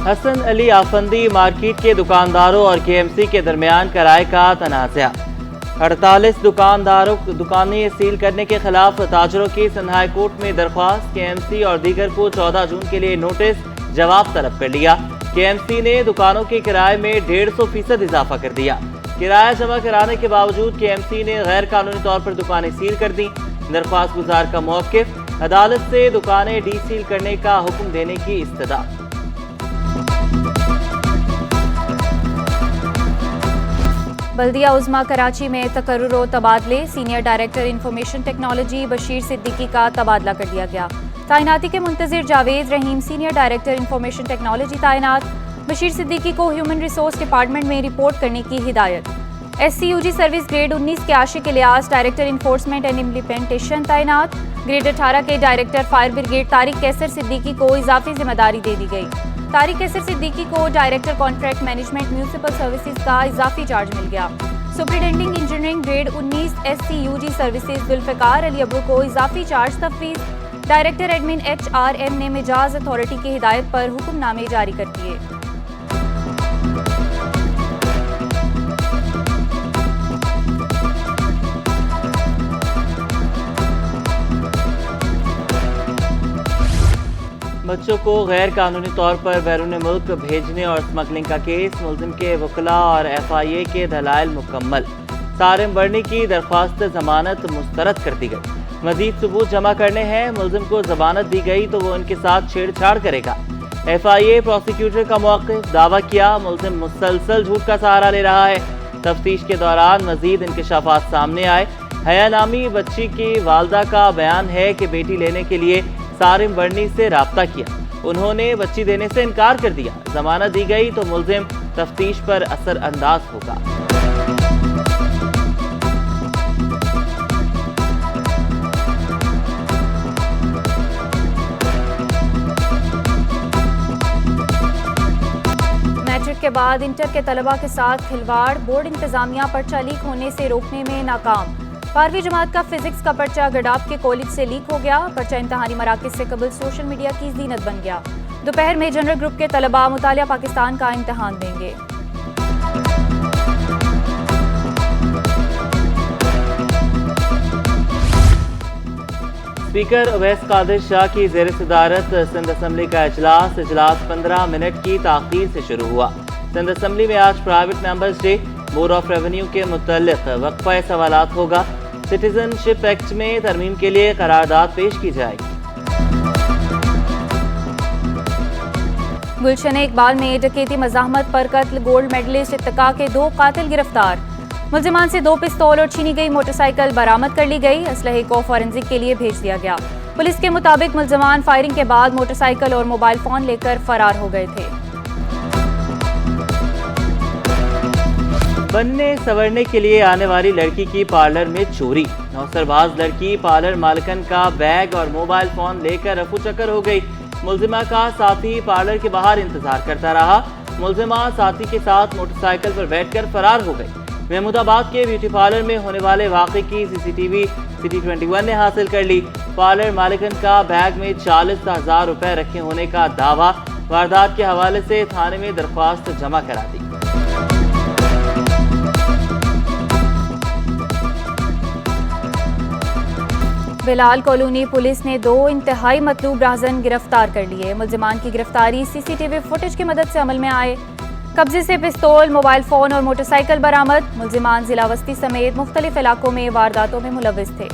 Hasan Ali Afandi market के दुकानदारों और केएमसी के दरमियान किराए का तनाज़ा। 48 दुकानें सील करने के खिलाफ ताजरों की सनहाई कोर्ट में दरख्वास्त। केएमसी और दीगर को 14 जून के लिए नोटिस जवाब तलब कर लिया। केएमसी ने दुकानों के किराए में 150% इजाफा कर दिया। किराया जमा कराने के बावजूद केएमसी ने गैर कानूनी तौर पर दुकानें सील कर दी। दरख्वास्त गुजार का मौक़िफ़, अदालत से दुकानें डी सील करने का हुक्म देने की इस्तदा। बल्दिया उज़्मा कराची में तकर्रुर व तबादले। Senior director information technology Bashir Siddiqui का तबादला कर दिया गया। तैनाती के मुंतज़िर Javed Rahim senior director information technology तैनात। बशीर सिद्दीकी को ह्यूमन रिसोर्स डिपार्टमेंट में रिपोर्ट करने की हिदायत। SCUG सर्विस ग्रेड 19 के Ashiq Ilyas director enforcement and implementation तैनात। ग्रेड 18 के डायरेक्टर फायर ब्रिगेड तारिक कैसर सिद्दीकी को इजाफी जिम्मेदारी दे दी गई। तारिक कैसर सिद्दीकी को director contract management municipal services का इजाफी चार्ज मिल गया। Superintending engineering grade 19 SCUG services Zulfiqar Ali Abu को इजाफी चार्ज तफवीज़। डायरेक्टर एडमिन HRM ने मिजाज अथॉरिटी की हिदायत पर हुक्मनामे जारी कर दिए। बच्चों को गैर कानूनी तौर पर बैरून मुल्क भेजने और स्मगलिंग का केस। मुल्जिम के वकला और FIA के दलाइल मुकम्मल। सारिम बर्नी की दरख्वास्त जमानत मुस्तरद कर दी गई। मजीद सबूत जमा करने हैं। मुल्जिम को जमानत दी गई तो वो इनके साथ छेड़छाड़ करेगा। FIA प्रोसिक्यूटर का मौक़िफ़, दावा किया मुल्जिम मुसलसल झूठ का सहारा ले रहा है। तफ्तीश के दौरान मजीद इंकशाफात सामने आए। हया नामी बच्ची की वालदा का बयान है कि बेटी लेने के लिए सारिम बर्नी से राब्ता किया, उन्होंने बच्ची देने से इनकार कर दिया। जमानत दी गई तो मुल्जिम तफ्तीश पर असर अंदाज होगा। मैट्रिक के बाद इंटर के तलबा के साथ खिलवाड़। बोर्ड इंतजामिया पर्चा लीक होने से रोकने में नाकाम। 12वीं जमात का फिजिक्स का पर्चा गडाब के कॉलेज से लीक हो गया। पर्चा इम्तहानी मराकज से कबल सोशल मीडिया की जीनत बन गया। दोपहर में जनरल ग्रुप के तलबा मुतालिया पाकिस्तान का इम्तहान देंगे। स्पीकर अवैस कादिर शाह की ज़ेर सदारत सिंध असम्बली का इजलास 15 मिनट की ताख़ीर से शुरू हुआ। सिंध असम्बली में आज private members day. Board of revenue के मुतल्लिक़ वक्फ़ा सवालात होगा। सिटीजनशिप एक्ट में तरमीम के लिए करारदाद पेश की जाएगी। गुलशन इकबाल में डकैती मज़ाहमत पर कत्ल। गोल्ड मेडलिस्ट इत्तका के 2 कातिल गिरफ्तार। मुल्जिमान से 2 पिस्तौल और छीनी गई मोटरसाइकिल बरामद कर ली गई। असलहे को फॉरेंसिक के लिए भेज दिया गया। पुलिस के मुताबिक मुल्जिमान फायरिंग के बाद मोटरसाइकिल और मोबाइल फोन लेकर फरार हो गए थे। बनने संवरने के लिए आने वाली लड़की की पार्लर में चोरी। नौसरबाज लड़की पार्लर मालिकन का बैग और मोबाइल फोन लेकर रफू चक्कर हो गई। मुल्जिमा का साथी पार्लर के बाहर इंतजार करता रहा। मुल्जिमा साथी के साथ मोटरसाइकिल पर बैठकर फरार हो गई। महमूदाबाद के ब्यूटी पार्लर में होने वाले वाक़े की CCTV City 21 ने हासिल कर ली। पार्लर मालिकन का बैग में 40,000 रुपए रखे होने का दावा। वारदात के हवाले से थाने में दरख्वास्त जमा करा दी। बिलाल कॉलोनी पुलिस ने 2 इंतहाई मतलूब राहजन गिरफ्तार कर लिए। मुल्जिमान की गिरफ्तारी CCTV फुटेज की मदद से अमल में आए। कब्जे से पिस्तौल, मोबाइल फोन और मोटरसाइकिल बरामद। मुल्जिमान जिला वस्ती समेत मुख्तलिफ इलाकों में वारदातों में मुलव्विस थे।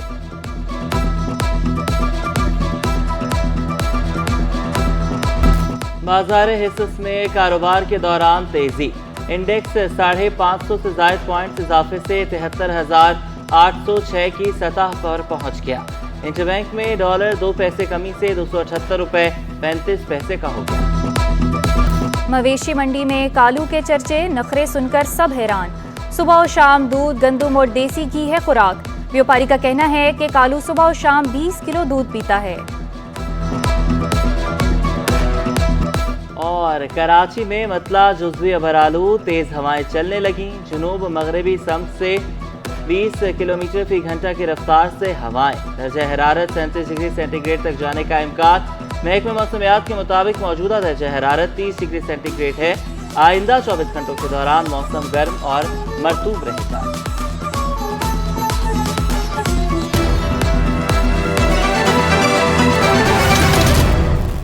बाजार हिस्स में कारोबार के दौरान तेजी। इंडेक्स 550 से जायद पॉइंट्स इजाफे से 73,806 की सतह पर पहुंच गया। इंटरबैंक में डॉलर 2 पैसे कमी से 278 रुपए 35 पैसे का हो गया। मवेशी मंडी में कालू के चर्चे, नखरे सुनकर सब हैरान। सुबह और शाम दूध, गंदम और देसी घी है खुराक। व्यापारी का कहना है कि कालू सुबह और शाम 20 किलो दूध पीता है। और कराची में मतला जुज़वी अबरालू, तेज हवाएं चलने लगी। जुनूब मगरबी सम्त से 20 किलोमीटर फी घंटा की रफ्तार से हवाएं। दर्जा हरारत 37 डिग्री सेंटीग्रेड तक जाने का इम्कान। महकमे मौसमियात के मुताबिक मौजूदा दर्जा हरारत 30 डिग्री सेंटीग्रेड है। आइंदा 24 घंटों के दौरान मौसम गर्म और मरतूब रहेगा।